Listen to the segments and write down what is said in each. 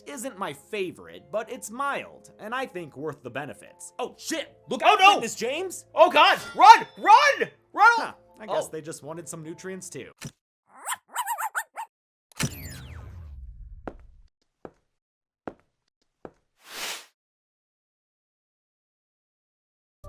isn't my favorite, but it's mild, and I think worth the benefits. Oh shit! Look Oh, out, no! Fitness James! Oh god! Run! Run! Run! Huh, I guess Oh. they just wanted some nutrients too.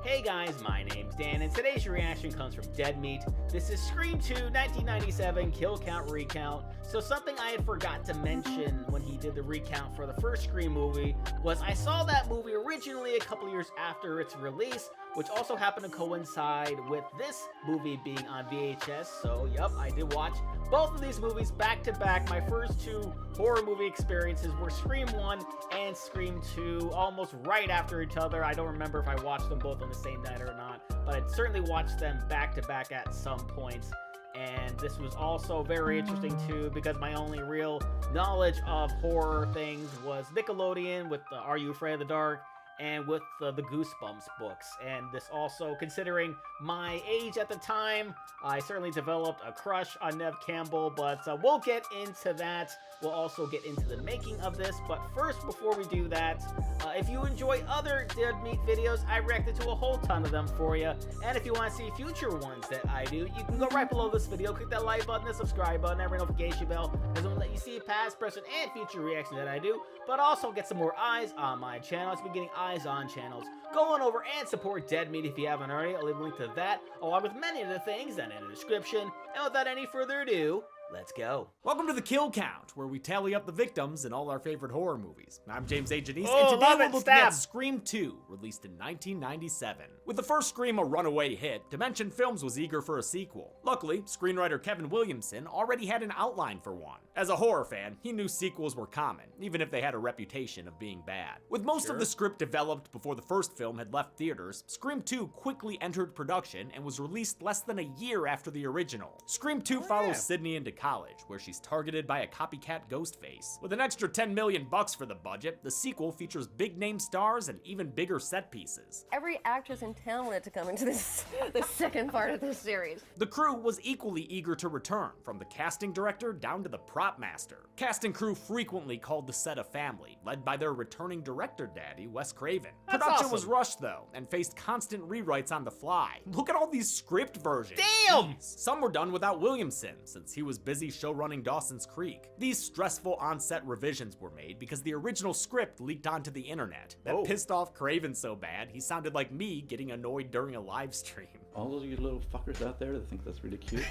Hey guys, my name's Dan, and today's reaction comes from Dead Meat. This is Scream 2, 1997, Kill Count Recount. So something I had forgot to mention when he did the recount for the first Scream movie was I saw that movie originally a couple years after its release, which also happened to coincide with this movie being on VHS. So yep, I did watch both of these movies back to back. My first two horror movie experiences were Scream 1 and Scream 2, almost right after each other. I don't remember if I watched them both on the same night or not, but I'd certainly watched them back to back at some points. And this was also very interesting too, because my only real knowledge of horror things was Nickelodeon with the Are You Afraid of the Dark and with the Goosebumps books. And this also, considering my age at the time, I certainly developed a crush on Neve Campbell, but we'll get into that. We'll also get into the making of this, but first, before we do that, if you enjoy other Dead Meat videos, I reacted to a whole ton of them for you, and if you want to see future ones that I do, you can go right below this video, click that like button, the subscribe button, every notification bell, as it will let you see past, present, and future reactions that I do, but also get some more eyes on my channel. It's been getting eyes on channels. Go on over and support Dead Meat if you haven't already. I'll leave a link to that, along with many of the things down in the description, and without any further ado, let's go. Welcome to the Kill Count, where we tally up the victims in all our favorite horror movies. I'm James A. Janice, Oh, and today love we're it, looking stab. at Scream 2, released in 1997. With the first Scream a runaway hit, Dimension Films was eager for a sequel. Luckily, screenwriter Kevin Williamson already had an outline for one. As a horror fan, he knew sequels were common, even if they had a reputation of being bad. With most of the script developed before the first film had left theaters, Scream 2 quickly entered production and was released less than a year after the original. Scream 2 follows Sydney into college, where she's targeted by a copycat Ghostface. With an extra $10 million for the budget, the sequel features big-name stars and even bigger set pieces. Every actress in town wanted to come into this, the second part of this series. The crew was equally eager to return, from the casting director down to the prop master. Cast and crew frequently called the set a family, led by their returning director daddy, Wes Craven. That's Production awesome. was rushed though, and faced constant rewrites on the fly. Look at all these script versions. Damn! Some were done without Williamson, since he was busy showrunning Dawson's Creek. These stressful on-set revisions were made because the original script leaked onto the internet. That pissed off Craven so bad, he sounded like me getting annoyed during a live stream. All of you little fuckers out there that think that's really cute,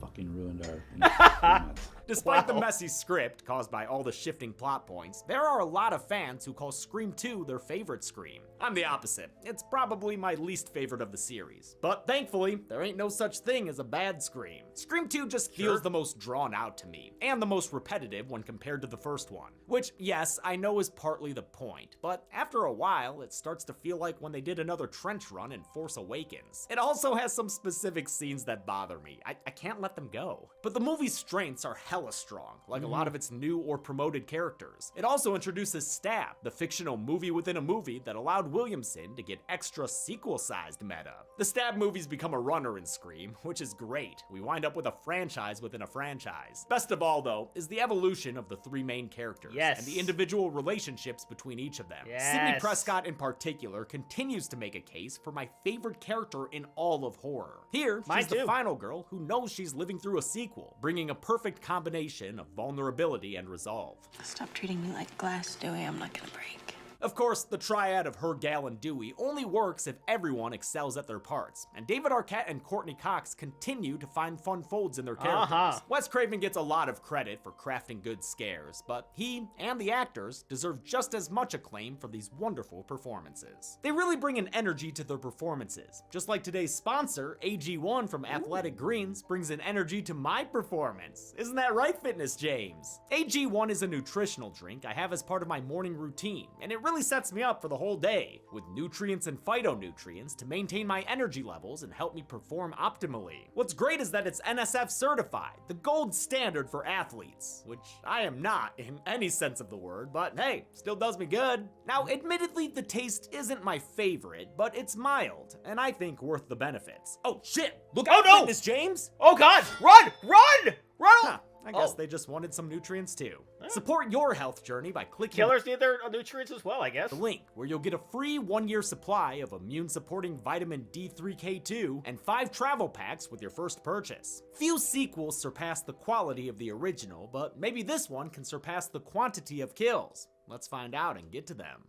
fucking ruined our next 3 months. Despite the messy script caused by all the shifting plot points, there are a lot of fans who call Scream 2 their favorite Scream. I'm the opposite. It's probably my least favorite of the series. But thankfully, there ain't no such thing as a bad Scream. Scream 2 just feels the most drawn out to me, and the most repetitive when compared to the first one. Which, yes, I know is partly the point, but after a while, it starts to feel like when they did another trench run in Force Awakens. It also has some specific scenes that bother me. I can't let them go. But the movie's strengths are hella strong, like a lot of its new or promoted characters. It also introduces Stab, the fictional movie within a movie that allowed Williamson to get extra sequel-sized meta. The Stab movies become a runner in Scream, which is great. We wind up with a franchise within a franchise. Best of all, though, is the evolution of the three main characters, and the individual relationships between each of them. Sidney Prescott, in particular, continues to make a case for my favorite character in all of horror. Here, she's the final girl who knows she's living through a sequel, bringing a perfect combination of vulnerability and resolve. Stop treating me like glass, Dewey. I'm not gonna break. Of course, the triad of her, Gal, and Dewey only works if everyone excels at their parts, and David Arquette and Courtney Cox continue to find fun folds in their characters. Wes Craven gets a lot of credit for crafting good scares, but he and the actors deserve just as much acclaim for these wonderful performances. They really bring an energy to their performances, just like today's sponsor, AG1 from Athletic Greens, brings an energy to my performance. Isn't that right, Fitness James? AG1 is a nutritional drink I have as part of my morning routine, and it really sets me up for the whole day, with nutrients and phytonutrients to maintain my energy levels and help me perform optimally. What's great is that it's NSF certified, the gold standard for athletes, which I am not in any sense of the word, but hey, still does me good. Now, admittedly, the taste isn't my favorite, but it's mild, and I think worth the benefits. Oh shit! Look out, Fitness James! Oh god! Run! Run! Run! Huh. I guess Oh. they just wanted some nutrients too. Support your health journey by clicking Killers need their nutrients as well, I guess. the link where you'll get a free 1-year supply of immune-supporting vitamin D3K2 and 5 travel packs with your first purchase. Few sequels surpass the quality of the original, but maybe this one can surpass the quantity of kills. Let's find out and get to them.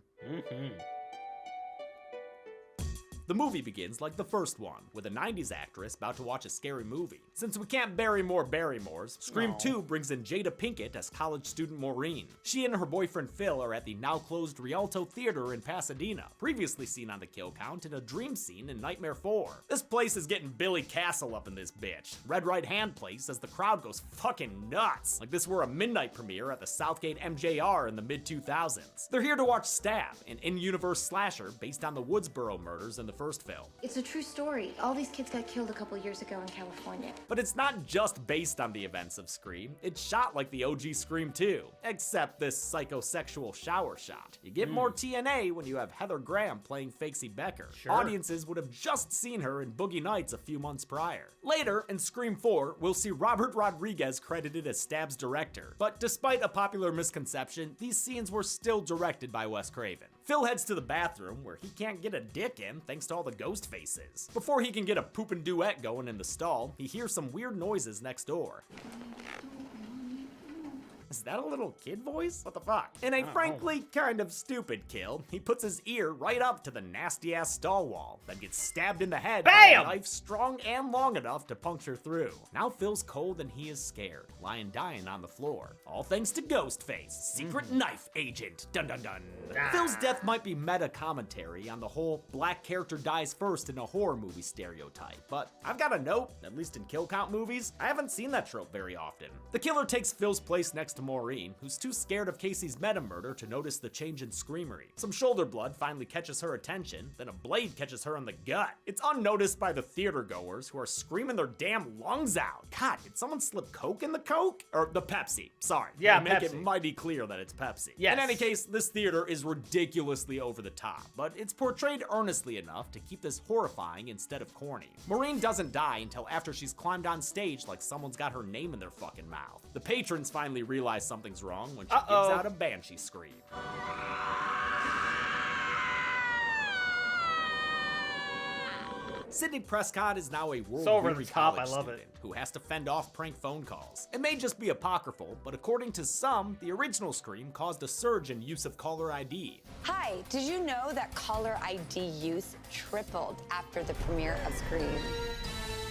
The movie begins like the first one, with a 90s actress about to watch a scary movie. Since we can't bury more Barrymores, Scream 2 brings in Jada Pinkett as college student Maureen. She and her boyfriend Phil are at the now-closed Rialto Theater in Pasadena, previously seen on the kill count in a dream scene in Nightmare 4. This place is getting Billy Castle up in this bitch. Red right hand place as the crowd goes fucking nuts, like this were a midnight premiere at the Southgate MJR in the mid-2000s. They're here to watch Stab, an in-universe slasher based on the Woodsboro murders in the first film. It's a true story. All these kids got killed a couple years ago in California. But it's not just based on the events of Scream, it's shot like the OG Scream 2, except this psychosexual shower shot. You get more TNA when you have Heather Graham playing Fakesy Becker. Sure. Audiences would have just seen her in Boogie Nights a few months prior. Later, in Scream 4, we'll see Robert Rodriguez credited as Stab's director. But despite a popular misconception, these scenes were still directed by Wes Craven. Phil heads to the bathroom, where he can't get a dick in thanks to all the ghost faces. Before he can get a poopin' duet going in the stall, he hears some weird noises next door. Is that a little kid voice? What the fuck? In a frankly kind of stupid kill, he puts his ear right up to the nasty ass stall wall, then gets stabbed in the head by Bam! a knife strong and long enough to puncture through. Now Phil's cold and he is scared, lying dying on the floor. All thanks to Ghostface, secret knife agent. Dun dun dun. Phil's death might be meta commentary on the whole black character dies first in a horror movie stereotype, but I've got a note, at least in kill count movies, I haven't seen that trope very often. The killer takes Phil's place next to Maureen, who's too scared of Casey's meta murder to notice the change in screamery. Some shoulder blood finally catches her attention, then a blade catches her in the gut. It's unnoticed by the theater goers who are screaming their damn lungs out. God, did someone slip Coke in the Coke? Or the Pepsi, sorry. Yeah, They make Pepsi. it mighty clear that it's Pepsi. Yes. In any case, this theater is ridiculously over the top, but it's portrayed earnestly enough to keep this horrifying instead of corny. Maureen doesn't die until after she's climbed on stage like someone's got her name in their fucking mouth. The patrons finally realize something's wrong when she gives out a banshee scream. Sidney Prescott is now a So over world-weary the top, college I love it. student who has to fend off prank phone calls. It may just be apocryphal, but according to some, the original Scream caused a surge in use of caller ID. Hi, did you know that caller ID use tripled after the premiere of Scream?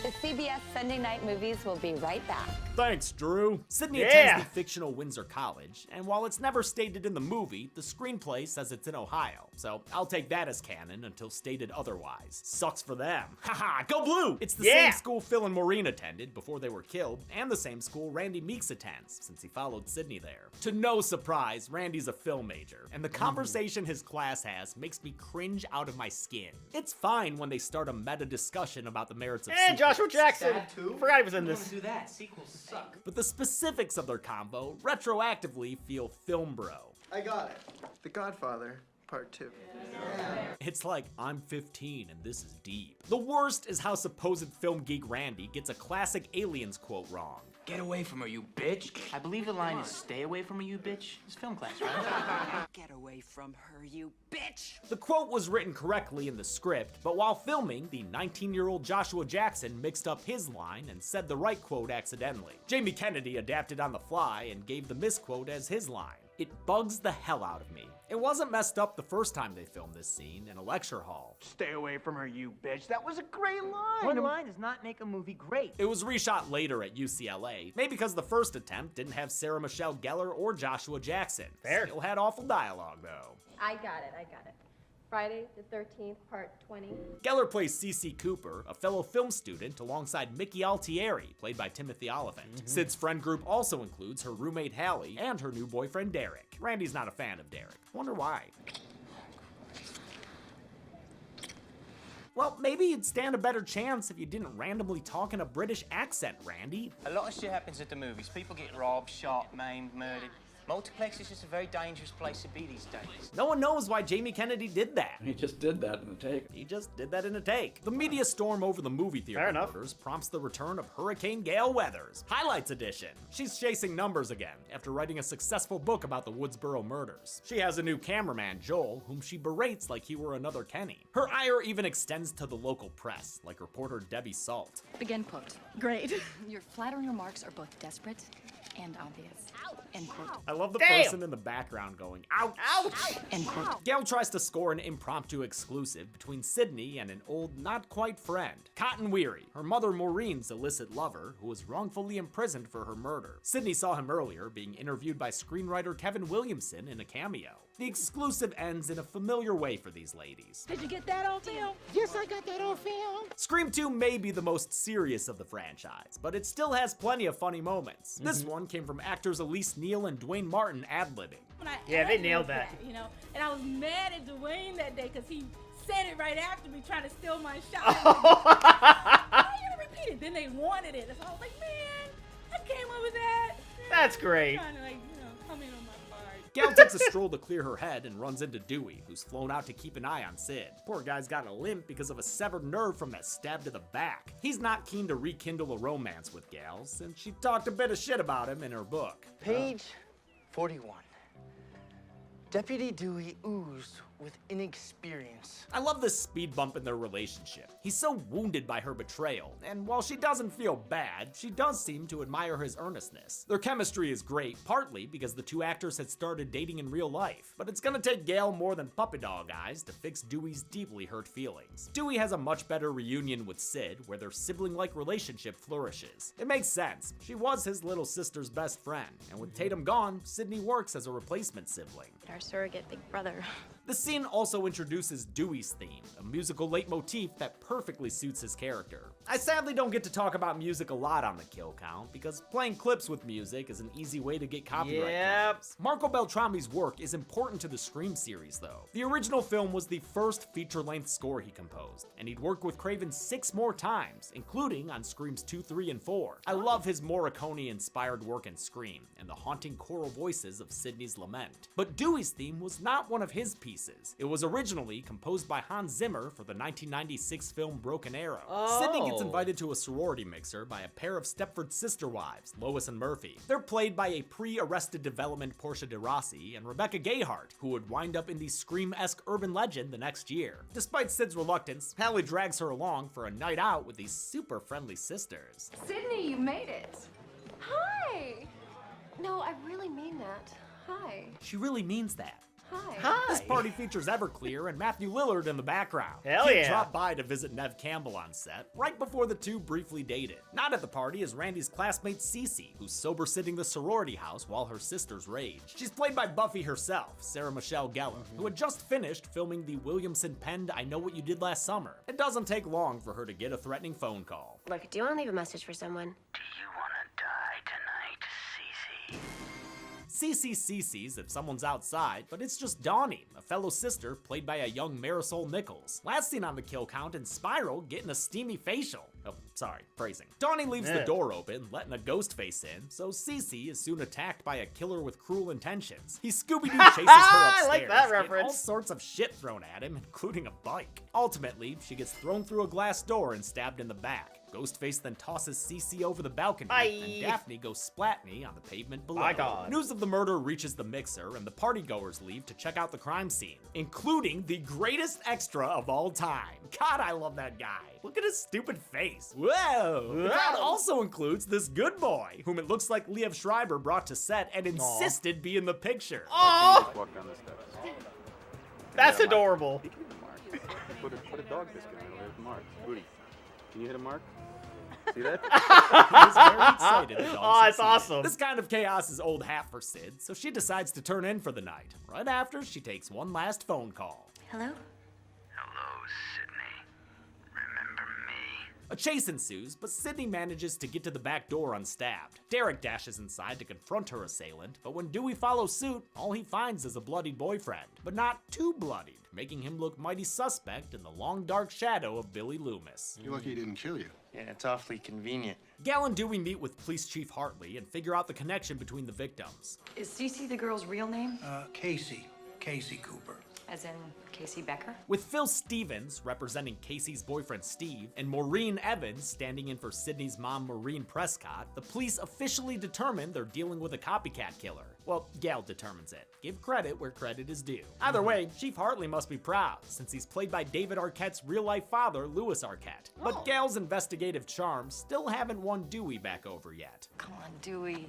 The CBS Sunday night movies will be right back. Thanks, Drew. Sydney Yeah. attends the fictional Windsor College, and while it's never stated in the movie, the screenplay says it's in Ohio. So I'll take that as canon until stated otherwise. Sucks for them. Haha, go blue! It's the Yeah. same school Phil and Maureen attended before they were killed, and the same school Randy Meeks attends, since he followed Sydney there. To no surprise, Randy's a film major, and the conversation his class has makes me cringe out of my skin. It's fine when they start a meta discussion about the merits of And sequels. Joshua Jackson. Forgot he was in this. do that. Sequels suck. But the specifics of their combo retroactively feel film bro. I got it. The Godfather, Part 2. It's like, I'm 15 and this is deep. The worst is how supposed film geek Randy gets a classic Aliens quote wrong. Get away from her, you bitch. I believe the line is stay away from her, you bitch. It's film class, right? Get away from her, you bitch! The quote was written correctly in the script, but while filming, the 19-year-old Joshua Jackson mixed up his line and said the right quote accidentally. Jamie Kennedy adapted on the fly and gave the misquote as his line. It bugs the hell out of me. It wasn't messed up the first time they filmed this scene in a lecture hall. Stay away from her, you bitch. That was a great line. One line does not make a movie great. It was reshot later at UCLA, maybe because the first attempt didn't have Sarah Michelle Gellar or Joshua Jackson. Fair. Still had awful dialogue though. I got it. Friday the 13th, part 20. Gellar plays C.C. Cooper, a fellow film student, alongside Mickey Altieri, played by Timothy Oliphant. Sid's friend group also includes her roommate Hallie and her new boyfriend Derek. Randy's not a fan of Derek. Wonder why. Well, maybe you'd stand a better chance if you didn't randomly talk in a British accent, Randy. A lot of shit happens at the movies. People get robbed, shot, maimed, murdered. Multiplex is just a very dangerous place to be these days. No one knows why Jamie Kennedy did that. He just did that in a take. He just did that in a take. The media storm over the movie theater Fair enough. murders prompts the return of Hurricane Gale Weathers. Highlights edition. She's chasing numbers again after writing a successful book about the Woodsboro murders. She has a new cameraman, Joel, whom she berates like he were another Kenny. Her ire even extends to the local press, like reporter Debbie Salt. Begin quote. Great. Your flattering remarks are both desperate and obvious. End quote. I love the Damn. person in the background going, ouch! Ouch! End quote. Gail tries to score an impromptu exclusive between Sydney and an old, not quite friend, Cotton Weary, her mother Maureen's illicit lover, who was wrongfully imprisoned for her murder. Sydney saw him earlier being interviewed by screenwriter Kevin Williamson in a cameo. The exclusive ends in a familiar way for these ladies. Did you get that on film? Yes, I got that on film. Scream 2 may be the most serious of the franchise, but it still has plenty of funny moments. This one came from actors Elise Neal and Dwayne Martin ad-libbing. Yeah, they nailed that. You know, and I was mad at Dwayne that day because he said it right after me, trying to steal my shot. Why you gonna repeat it? Then they wanted it. So I was like, man, I came up with that. That's great. Trying to, like, you know, come in on my part. Gail takes a stroll to clear her head and runs into Dewey, who's flown out to keep an eye on Sid. Poor guy's got a limp because of a severed nerve from that stab to the back. He's not keen to rekindle a romance with Gail, since she talked a bit of shit about him in her book. Page 41. Deputy Dewey oozed with inexperience. I love this speed bump in their relationship. He's so wounded by her betrayal, and while she doesn't feel bad, she does seem to admire his earnestness. Their chemistry is great, partly because the two actors had started dating in real life, but it's gonna take Gail more than puppy dog eyes to fix Dewey's deeply hurt feelings. Dewey has a much better reunion with Sid, where their sibling-like relationship flourishes. It makes sense. She was his little sister's best friend, and with Tatum gone, Sydney works as a replacement sibling. Our surrogate big brother. The scene also introduces Dewey's theme, a musical leitmotif that perfectly suits his character. I sadly don't get to talk about music a lot on the kill count, because playing clips with music is an easy way to get copyright claims. Marco Beltrami's work is important to the Scream series, though. The original film was the first feature-length score he composed, and he'd worked with Craven 6 more times, including on Screams 2, 3, and 4. I love his Morricone-inspired work in Scream, and the haunting choral voices of Sidney's lament. But Dewey's theme was not one of his pieces. It was originally composed by Hans Zimmer for the 1996 film Broken Arrow. Sydney gets invited to a sorority mixer by a pair of Stepford sister wives, Lois and Murphy. They're played by a pre-Arrested Development Portia de Rossi and Rebecca Gayheart, who would wind up in the Scream-esque urban legend the next year. Despite Sid's reluctance, Hallie drags her along for a night out with these super friendly sisters. Sydney, you made it. Hi. No, I really mean that. Hi. She really means that. Hi. This party features Everclear and Matthew Lillard in the background. Hell He yeah. dropped by to visit Nev Campbell on set, right before the two briefly dated. Not at the party is Randy's classmate Cece, who's sober-sitting the sorority house while her sisters rage. She's played by Buffy herself, Sarah Michelle Gellar, who had just finished filming the Williamson-penned I Know What You Did Last Summer. It doesn't take long for her to get a threatening phone call. Look, do you want to leave a message for someone? Do you wanna die tonight, Cece? Cece Cece's if someone's outside, but it's just Donnie, a fellow sister played by a young Marisol Nichols. Last seen on the kill count in Spiral getting a steamy facial. Oh, sorry, phrasing. Donnie leaves the door open, letting a ghost face in, so Cece is soon attacked by a killer with cruel intentions. He Scooby-Doo chases her upstairs, I like that getting reference. all sorts of shit thrown at him, including a bike. Ultimately, she gets thrown through a glass door and stabbed in the back. Ghostface then tosses Cece over the balcony, and Daphne goes splatney on the pavement below. My God. News of the murder reaches the mixer, and the partygoers leave to check out the crime scene, including the greatest extra of all time. God, I love that guy. Look at his stupid face. Whoa! The crowd also includes this good boy, whom it looks like Liev Schreiber brought to set and insisted be in the picture. Oh, Walk down the steps. that's adorable. He can hit a mark. Put a dog biscuit in it. Hit a mark. Booty. Can you hit a mark? See that? He was very excited. The dog Oh, it's succeeded. awesome. This kind of chaos is old hat for Sid, so she decides to turn in for the night, right after she takes one last phone call. Hello? Hello, Sydney. Remember me? A chase ensues, but Sydney manages to get to the back door unstabbed. Derek dashes inside to confront her assailant, but when Dewey follows suit, all he finds is a bloodied boyfriend, but not too bloodied, making him look mighty suspect in the long dark shadow of Billy Loomis. You're lucky he didn't kill you. Yeah, it's awfully convenient. Gal and Dewey meet with Police Chief Hartley and figure out the connection between the victims. Is Cece the girl's real name? Casey. Casey Cooper. As in Casey Becker? With Phil Stevens representing Casey's boyfriend Steve and Maureen Evans standing in for Sydney's mom Maureen Prescott, the police officially determine they're dealing with a copycat killer. Well, Gal determines it. Give credit where credit is due. Either way, Chief Hartley must be proud, since he's played by David Arquette's real-life father, Louis Arquette. But Gal's investigative charms still haven't won Dewey back over yet. Come on, Dewey.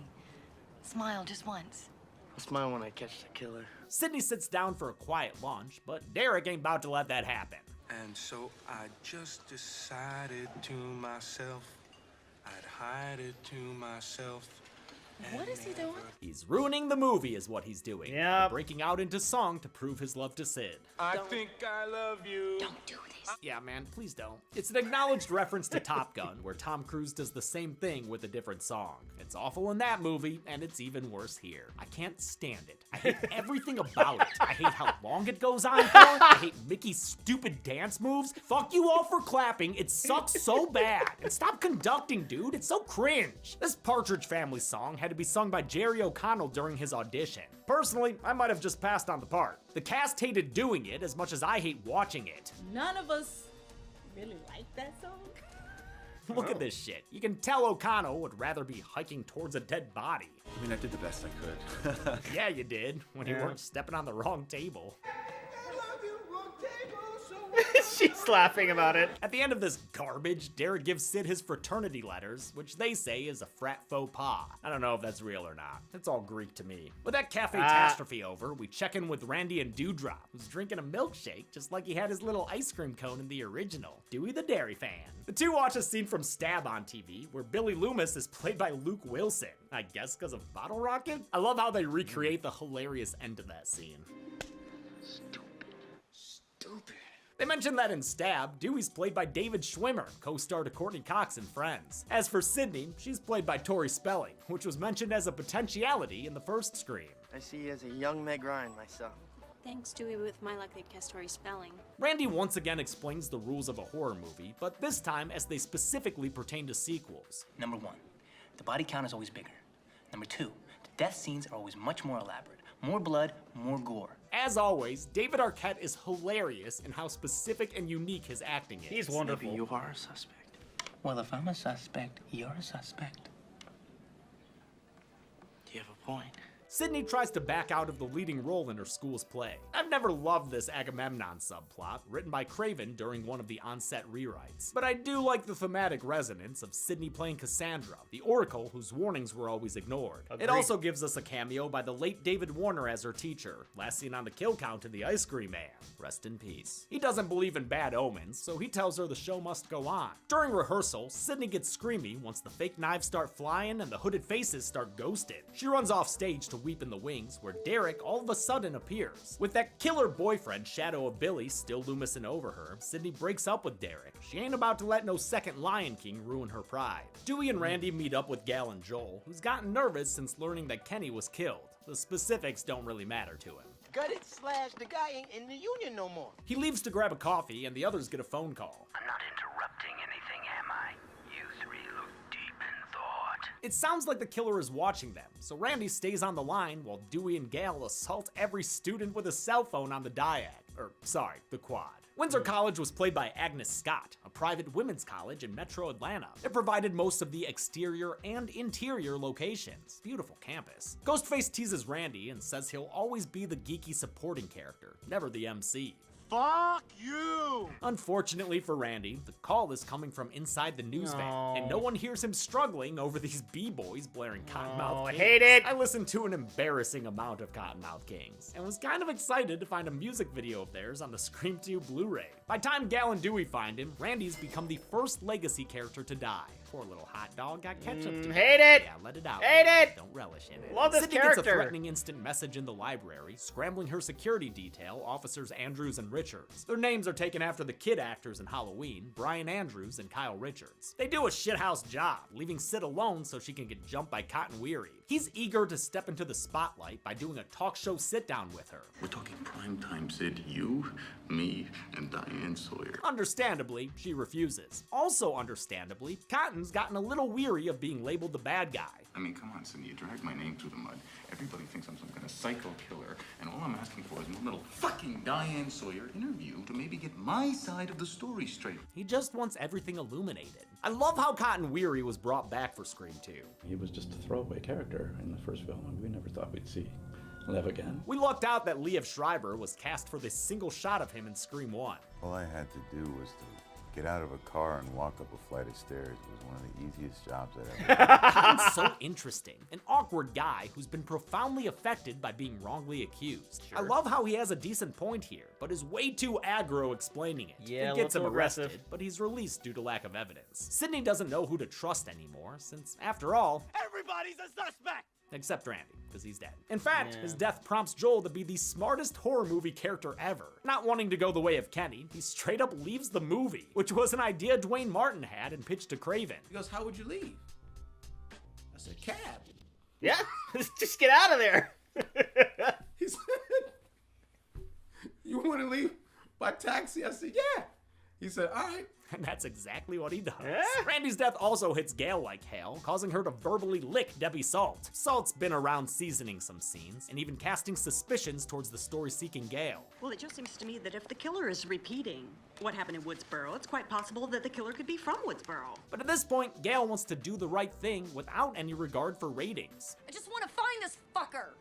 Smile just once. I'll smile when I catch the killer. Sydney sits down for a quiet lunch, but Derek ain't about to let that happen. And so I just decided to myself, I'd hide it to myself. What is he doing? He's ruining the movie is what he's doing. Yeah. Breaking out into song to prove his love to Sid. I think I love you. Don't do this. Yeah, man, please don't. It's an acknowledged reference to Top Gun, where Tom Cruise does the same thing with a different song. It's awful in that movie, and it's even worse here. I can't stand it. I hate everything about it. I hate how long it goes on for. I hate Mickey's stupid dance moves. Fuck you all for clapping. It sucks so bad. And stop conducting, dude. It's so cringe. This Partridge Family song had to be sung by Jerry O'Connell during his audition. Personally, I might have just passed on the part. The cast hated doing it as much as I hate watching it. None of us really like that song. Look at this shit. You can tell O'Connell would rather be hiking towards a dead body. I mean, I did the best I could. Yeah, you did, when you weren't stepping on the wrong table. She's laughing about it. At the end of this garbage, Derek gives Sid his fraternity letters, which they say is a frat faux pas. I don't know if that's real or not. It's all Greek to me. With that cafe-tastrophe over, we check in with Randy and Dewdrop, who's drinking a milkshake just like he had his little ice cream cone in the original. Dewey the Dairy fan. The two watch a scene from Stab on TV, where Billy Loomis is played by Luke Wilson. I guess because of Bottle Rocket? I love how they recreate the hilarious end to that scene. Stupid. They mentioned that in Stab, Dewey's played by David Schwimmer, co-star to Courtney Cox in Friends. As for Sydney, she's played by Tori Spelling, which was mentioned as a potentiality in the first Scream. I see you as a young Meg Ryan myself. Thanks, Dewey, with my luck, they cast Tori Spelling. Randy once again explains the rules of a horror movie, but this time as they specifically pertain to sequels. Number 1, the body count is always bigger. Number 2, the death scenes are always much more elaborate. More blood, more gore. As always, David Arquette is hilarious in how specific and unique his acting is. He's wonderful. Maybe you are a suspect. Well, if I'm a suspect, you're a suspect. You have a point. Sydney tries to back out of the leading role in her school's play. I've never loved this Agamemnon subplot, written by Craven during one of the on-set rewrites. But I do like the thematic resonance of Sydney playing Cassandra, the Oracle whose warnings were always ignored. Agreed. It also gives us a cameo by the late David Warner as her teacher, last seen on the kill count in The Ice Cream Man. Rest in peace. He doesn't believe in bad omens, so he tells her the show must go on. During rehearsal, Sydney gets screamy once the fake knives start flying and the hooded faces start ghosted. She runs off stage to weep in the wings, where Derek all of a sudden appears. With that killer boyfriend, Shadow of Billy, still looming over her, Sydney breaks up with Derek. She ain't about to let no second Lion King ruin her pride. Dewey and Randy meet up with Gal and Joel, who's gotten nervous since learning that Kenny was killed. The specifics don't really matter to him. Gutted / the guy ain't in the union no more. He leaves to grab a coffee, and the others get a phone call. I'm not interrupting anything, am I? You three look deep in thought. It sounds like the killer is watching them, so Randy stays on the line while Dewey and Gal assault every student with a cell phone on the the quad. Windsor College was played by Agnes Scott, a private women's college in metro Atlanta. It provided most of the exterior and interior locations. Beautiful campus. Ghostface teases Randy and says he'll always be the geeky supporting character, never the MC. Fuck you! Unfortunately for Randy, the call is coming from inside the news van, and no one hears him struggling over these b-boys blaring Cottonmouth Kings. I hate it! I listened to an embarrassing amount of Cottonmouth Kings, and was kind of excited to find a music video of theirs on the Scream 2 Blu-ray. By the time Gal and Dewey find him, Randy's become the first legacy character to die. Poor little hot dog got ketchup. Hate it! Yeah, let it out. Hate it! Don't relish in it. Love this Sydney character. gets a threatening instant message in the library, scrambling her security detail, Officers Andrews and Richards. Their names are taken after the kid actors in Halloween, Brian Andrews and Kyle Richards. They do a shithouse job, leaving Sid alone so she can get jumped by Cotton Weary. He's eager to step into the spotlight by doing a talk show sit-down with her. We're talking primetime, Sid. You, me, and Diane Sawyer. Understandably, she refuses. Also understandably, Cotton's gotten a little weary of being labeled the bad guy. I mean, come on, Cindy, you dragged my name through the mud. Everybody thinks I'm some kind of psycho killer, and all I'm asking for is one little fucking Diane Sawyer interview to maybe get my side of the story straight. He just wants everything illuminated. I love how Cotton Weary was brought back for Scream 2. He was just a throwaway character in the first film, and we never thought we'd see Lev again. We lucked out that Liev Schreiber was cast for this single shot of him in Scream 1. All I had to do was to get out of a car and walk up a flight of stairs. It was one of the easiest jobs I'd ever done. Cotton's so interesting. An awkward guy who's been profoundly affected by being wrongly accused. I love how he has a decent point here, but is way too aggro explaining it. Yeah, it gets him aggressive. arrested, but he's released due to lack of evidence. Sydney doesn't know who to trust anymore, since, after all, Everybody's a suspect! except Randy, because he's dead. In fact, his death prompts Joel to be the smartest horror movie character ever. Not wanting to go the way of Kenny, he straight up leaves the movie, which was an idea Dwayne Martin had and pitched to Craven. He goes, how would you leave? I said, cab. Yeah, just get out of there. He said, you want to leave by taxi? I said, yeah. He said, all right. And that's exactly what he does. Randy's death also hits Gail like hell, causing her to verbally lick Debbie Salt. Salt's been around seasoning some scenes, and even casting suspicions towards the story-seeking Gail. Well, it just seems to me that if the killer is repeating what happened in Woodsboro, it's quite possible that the killer could be from Woodsboro. But at this point, Gail wants to do the right thing without any regard for ratings. I just want to find this fucker.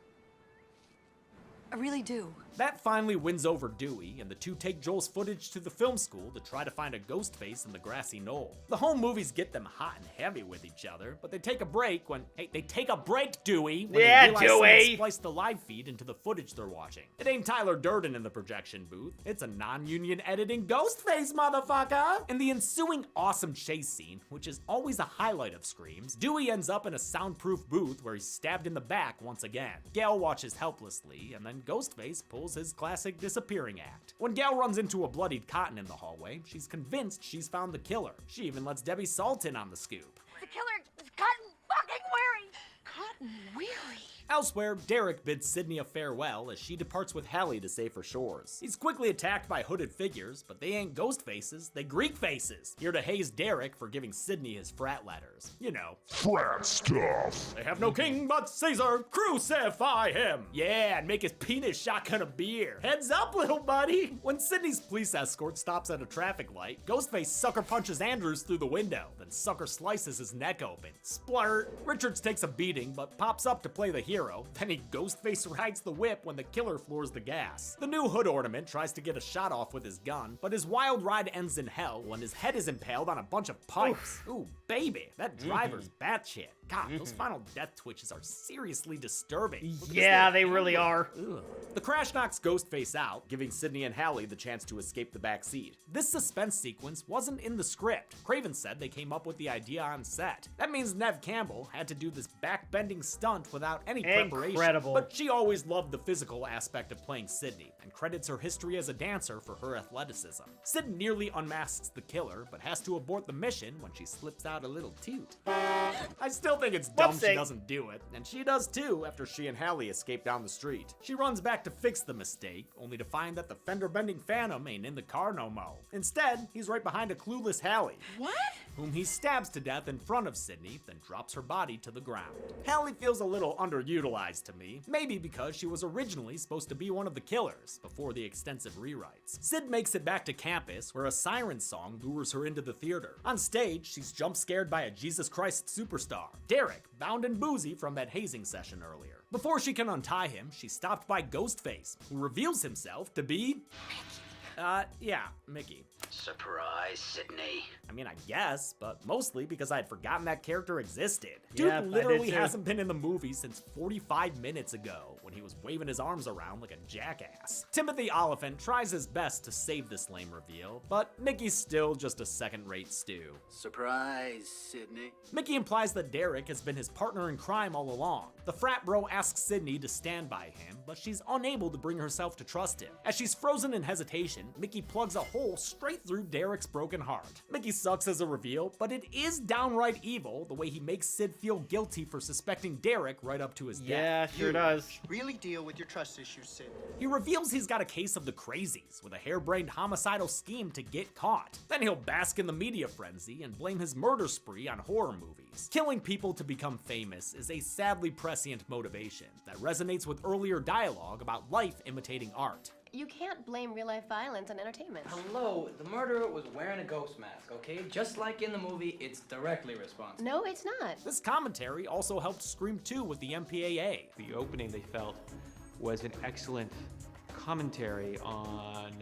I really do. That finally wins over Dewey, and the two take Joel's footage to the film school to try to find a ghost face in the grassy knoll. The home movies get them hot and heavy with each other, but they take a break when, hey, they take a break, Dewey, when Yeah, they realize someone Dewey! spliced the live feed into the footage they're watching. It ain't Tyler Durden in the projection booth, it's a non-union editing ghost face, motherfucker! In the ensuing awesome chase scene, which is always a highlight of Screams, Dewey ends up in a soundproof booth where he's stabbed in the back once again. Gail watches helplessly, and then Ghostface pulls his classic disappearing act. When Gail runs into a bloodied Cotton in the hallway, she's convinced she's found the killer. She even lets Debbie Salt in on the scoop. The killer is Cotton fucking Weary. Cotton Weary. Elsewhere, Derek bids Sydney a farewell as she departs with Hallie to safer shores. He's quickly attacked by hooded figures, but they ain't ghost faces, they Greek faces, here to haze Derek for giving Sydney his frat letters. You know. Frat stuff. They have no king but Caesar, crucify him! Yeah, and make his penis shotgun a beer. Heads up, little buddy! When Sydney's police escort stops at a traffic light, Ghostface sucker punches Andrews through the window, then sucker slices his neck open. Splurt! Richards takes a beating, but pops up to play the hero. Then he Ghostface rides the whip when the killer floors the gas. The new hood ornament tries to get a shot off with his gun, but his wild ride ends in hell when his head is impaled on a bunch of pipes. Ooh, baby, that driver's batshit. God, those final death twitches are seriously disturbing. Yeah, they really are. Ugh. The crash knocks Ghostface out, giving Sydney and Hallie the chance to escape the back seat. This suspense sequence wasn't in the script. Craven said they came up with the idea on set. That means Neve Campbell had to do this back-bending stunt without any preparation. Incredible. But she always loved the physical aspect of playing Sydney, and credits her history as a dancer for her athleticism. Sid nearly unmasks the killer, but has to abort the mission when she slips out a little toot. I still think it's dumb she doesn't do it, and she does too after she and Hallie escape down the street. She runs back to fix the mistake, only to find that the fender-bending Phantom ain't in the car no mo. Instead, he's right behind a clueless Hallie. What? Whom he stabs to death in front of Sydney, then drops her body to the ground. Hallie feels a little underutilized to me, maybe because she was originally supposed to be one of the killers, before the extensive rewrites. Sid makes it back to campus, where a siren song lures her into the theater. On stage, she's jump-scared by a Jesus Christ superstar, Derek, bound and boozy from that hazing session earlier. Before she can untie him, she's stopped by Ghostface, who reveals himself to be Yeah, Mickey. Surprise, Sydney. I mean, I guess, but mostly because I had forgotten that character existed. Dude Yep, I did literally too. hasn't been in the movie since 45 minutes ago when he was waving his arms around like a jackass. Timothy Oliphant tries his best to save this lame reveal, but Mickey's still just a second-rate stew. Surprise, Sydney. Mickey implies that Derek has been his partner in crime all along. The frat bro asks Sydney to stand by him, but she's unable to bring herself to trust him. As she's frozen in hesitation, Mickey plugs a hole straight through Derek's broken heart. Mickey sucks as a reveal, but it is downright evil the way he makes Sid feel guilty for suspecting Derek right up to his death. Yeah, sure does. Really deal with your trust issues, Sid. He reveals he's got a case of the crazies with a harebrained homicidal scheme to get caught. Then he'll bask in the media frenzy and blame his murder spree on horror movies. Killing people to become famous is a sadly prescient motivation that resonates with earlier dialogue about life imitating art. You can't blame real-life violence on entertainment. Hello, the murderer was wearing a ghost mask, okay? Just like in the movie, it's directly responsible. No, it's not. This commentary also helped Scream 2 with the MPAA. The opening, they felt, was an excellent commentary on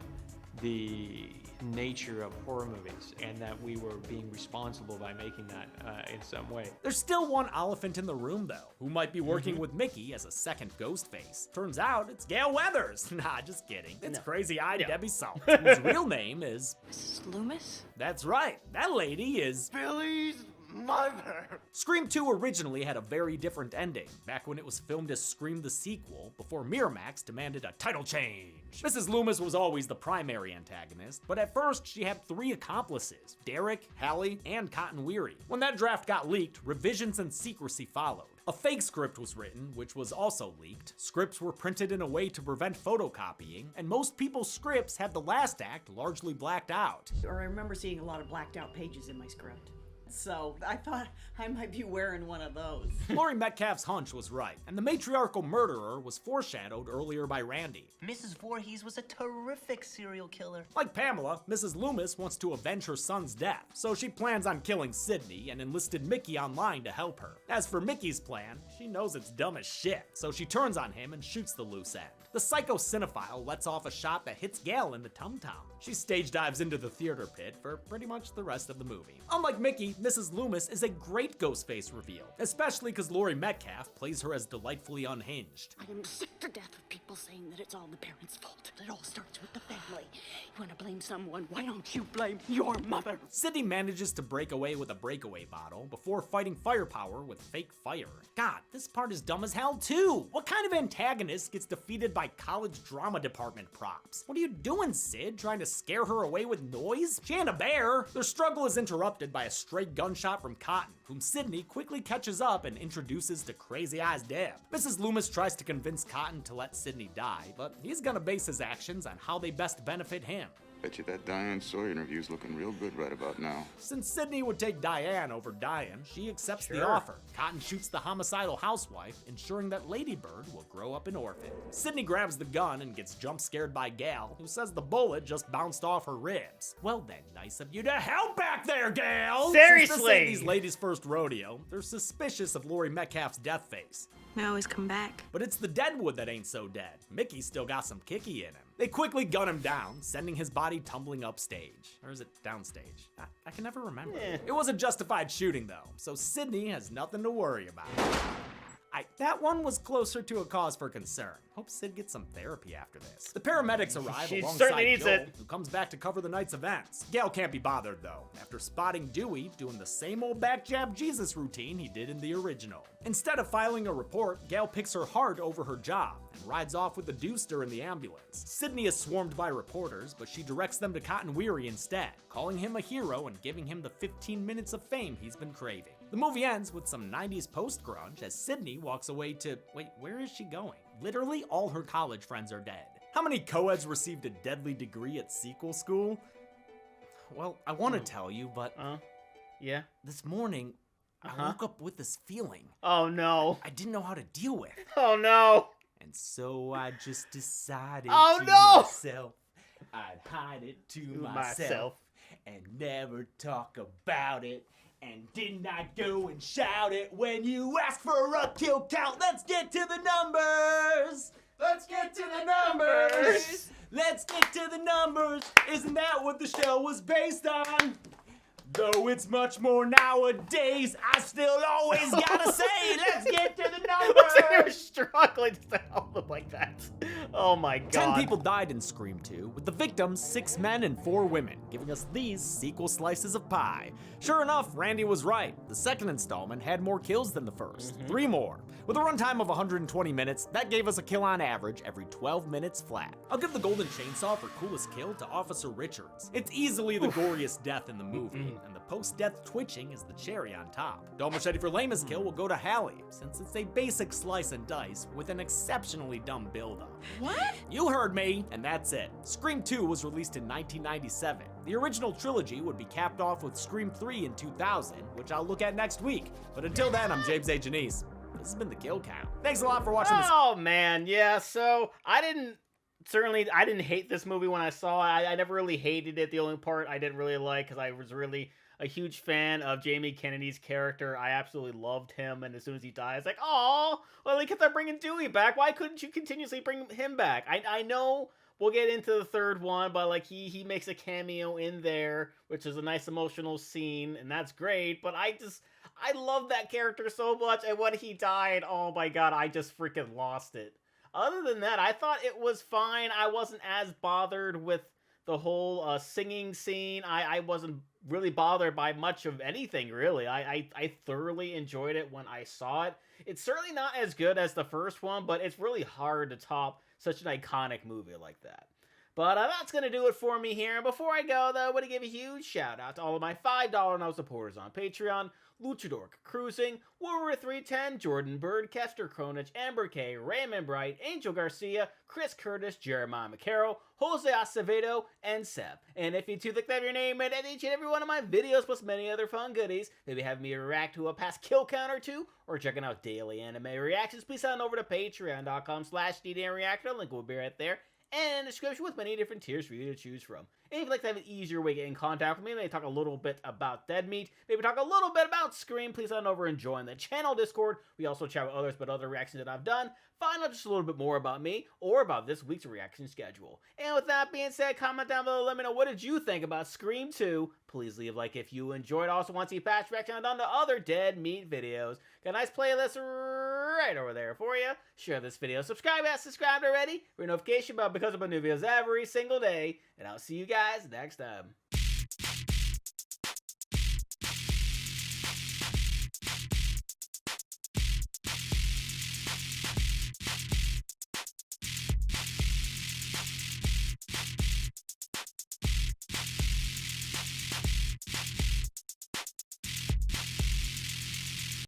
the nature of horror movies and that we were being responsible by making that in some way. There's still one elephant in the room, though, who might be working with Mickey as a second ghost face. Turns out it's Gail Weathers. Nah, just kidding. It's crazy-eyed Debbie Salt, whose real name is... Mrs. Loomis? That's right. That lady is... Billy's mother. Scream 2 originally had a very different ending, back when it was filmed as Scream the sequel, before Miramax demanded a title change. Mrs. Loomis was always the primary antagonist, but at first she had 3 accomplices, Derek, Hallie, and Cotton Weary. When that draft got leaked, revisions and secrecy followed. A fake script was written, which was also leaked. Scripts were printed in a way to prevent photocopying, and most people's scripts had the last act largely blacked out. Or I remember seeing a lot of blacked out pages in my script. So I thought I might be wearing one of those. Laurie Metcalf's hunch was right, and the matriarchal murderer was foreshadowed earlier by Randy. Mrs. Voorhees was a terrific serial killer. Like Pamela, Mrs. Loomis wants to avenge her son's death, so she plans on killing Sydney and enlisted Mickey online to help her. As for Mickey's plan, she knows it's dumb as shit, so she turns on him and shoots the loose end. The psycho cinephile lets off a shot that hits Gail in the tum-tum. She stage dives into the theater pit for pretty much the rest of the movie. Unlike Mickey, Mrs. Loomis is a great Ghostface reveal, especially because Laurie Metcalf plays her as delightfully unhinged. I am sick to death of people saying that it's all the parents' fault. It all starts with the family. You want to blame someone, why don't you blame your mother? Sydney manages to break away with a breakaway bottle before fighting firepower with fake fire. God, this part is dumb as hell too! What kind of antagonist gets defeated by college drama department props? What are you doing, Sid? Trying to scare her away with noise? She ain't a bear! Their struggle is interrupted by a stray gunshot from Cotton, whom Sydney quickly catches up and introduces to Crazy Eyes Deb. Mrs. Loomis tries to convince Cotton to let Sydney die, but he's gonna base his actions on how they best benefit him. Bet you that Diane Sawyer interview's looking real good right about now. Since Sydney would take Diane over Diane, she accepts the Sure. offer. Cotton shoots the homicidal housewife, ensuring that Ladybird will grow up an orphan. Sydney grabs the gun and gets jump scared by Gal, who says the bullet just bounced off her ribs. Well then, nice of you to help back there, Gal! Seriously! Since this ain't these ladies' first rodeo, they're suspicious of Laurie Metcalf's death face. They always come back. But it's the Deadwood that ain't so dead. Mickey's still got some kicky in him. They quickly gun him down, sending his body tumbling upstage. Or is it downstage? I can never remember. It was a justified shooting though, so Sydney has nothing to worry about. That one was closer to a cause for concern. Hope Sid gets some therapy after this. The paramedics arrive She alongside certainly needs Joel, it. who comes back to cover the night's events. Gail can't be bothered though, after spotting Dewey doing the same old back jab Jesus routine he did in the original. Instead of filing a report, Gail picks her heart over her job and rides off with the Deuster in the ambulance. Sydney is swarmed by reporters, but she directs them to Cotton Weary instead, calling him a hero and giving him the 15 minutes of fame he's been craving. The movie ends with some 90s post-grunge as Sydney walks away to, wait, where is she going? Literally all her college friends are dead. How many co-eds received a deadly degree at sequel school? Well, I want to tell you, but yeah. This morning, I woke up with this feeling. Oh no. I didn't know how to deal with. Oh no. And so I just decided Oh, to no! myself, I'd hide it to myself and never talk about it. And didn't I go and shout it when you asked for a kill count? Let's get to the numbers! Let's get to the numbers! Let's get to to the numbers. Isn't that what the show was based on? Though it's much more nowadays, I still always gotta say, let's get to the numbers. They're struggling to help them like that. Oh my god. 10 people died in Scream 2, with the victims 6 men and 4 women, giving us these sequel slices of pie. Sure enough, Randy was right. The second installment had more kills than the first. 3 more. With a runtime of 120 minutes, that gave us a kill on average every 12 minutes flat. I'll give the golden chainsaw for coolest kill to Officer Richards. It's easily the goriest death in the movie, and the post-death twitching is the cherry on top. Don't Machete for lamest kill will go to Hallie, since it's a basic slice and dice with an exceptionally dumb build-up. What? You heard me, and that's it. Scream 2 was released in 1997. The original trilogy would be capped off with Scream 3 in 2000, which I'll look at next week. But until then, I'm James A. Janice. This has been the Kill Count. Thanks a lot for watching this. Oh man, yeah, so I didn't hate this movie when I saw it. I never really hated it. The only part I didn't really like, because I was really a huge fan of Jamie Kennedy's character. I absolutely loved him, and as soon as he died, it's like, oh, well, they kept on bringing Dewey back. Why couldn't you continuously bring him back? I know we'll get into the third one, but like he makes a cameo in there, which is a nice emotional scene, and that's great, but I love that character so much, and when he died, oh my god, I just freaking lost it. Other than that, I thought it was fine. I wasn't as bothered with the whole singing scene. I wasn't really bothered by much of anything, really. I thoroughly enjoyed it when I saw it. It's certainly not as good as the first one, but it's really hard to top such an iconic movie like that. But that's going to do it for me here. And before I go, though, I want to give a huge shout out to all of my $5 now supporters on Patreon. Luchador Cruising, Warrior 310, Jordan Bird, Kester Kronich, Amber K, Raymond Bright, Angel Garcia, Chris Curtis, Jeremiah McCarroll, Jose Acevedo, and Seb. And if you too think that your name in each and every one of my videos plus many other fun goodies, maybe having me react to a past kill count or two, or checking out daily anime reactions, please head on over to patreon.com/ddnreactor. Link will be right there. And a description with many different tiers for you to choose from. And if you'd like to have an easier way to get in contact with me, maybe talk a little bit about Dead Meat, maybe talk a little bit about Scream, please head on over and join the channel Discord. We also chat with others about other reactions that I've done. Find out just a little bit more about me or about this week's reaction schedule. And with that being said, comment down below, let me know what did you think about Scream 2. Please leave a like if you enjoyed. Also want to see past reactions on to other Dead Meat videos. Got a nice playlist right over there for you. Share this video, subscribe if you haven't subscribed already, for notification about because of my new videos every single day. And I'll see you guys next time.